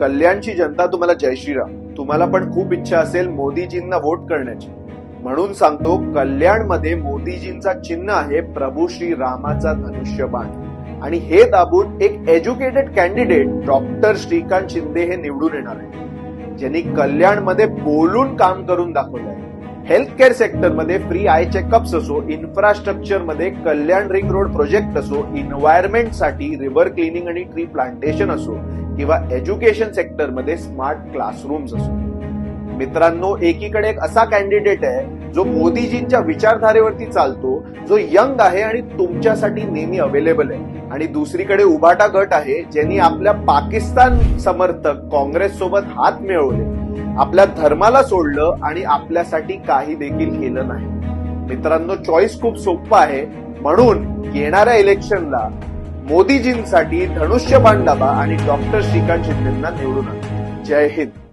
कल्याणची जनता तुम्हाला जय श्रीराम. तुम्हाला पण खूप इच्छा असेल मोदीजींना वोट करण्याची, म्हणून सांगतो, कल्याणमध्ये मोदीजींचा चिन्ह आहे प्रभू श्री रामाचा धनुष्यबाण. आणि हे दाबून एक educated candidate doctor Shrikant Shinde हे निवडून येणार आहे, ज्यांनी कल्याणमध्ये बोलून काम करून दाखवलं आहे. हेल्थ केअर सेक्टरमध्ये फ्री आय चेकअप्स असो, इन्फ्रास्ट्रक्चरमध्ये कल्याण रिंग रोड प्रोजेक्ट असो, एन्व्हायरमेंटसाठी रिव्हर क्लिनिंग आणि ट्री प्लांटेशन असो, किंवा एज्युकेशन सेक्टरमध्ये स्मार्ट क्लासरूम्स असो. मित्रांनो, एकीकडे एक असा कॅन्डिडेट आहे जो मोदीजींच्या विचारधारेवरती चालतो, जो यंग आहे आणि तुमच्यासाठी नेहमी अवेलेबल आहे, आणि दुसरीकडे उभाटा गट आहे ज्यांनी आपल्या पाकिस्तान समर्थक काँग्रेस सोबत हात मिळवले, आपल्या धर्माला सोडलं आणि आपल्यासाठी काही देखील केलं नाही. मित्रांनो, चॉईस खूप सोपं आहे, म्हणून येणाऱ्या इलेक्शनला मोदीजींसाठी धनुष्यबाण दाबा आणि डॉक्टर श्रीकांत शिंदेंना निवडून आणा. जय हिंद.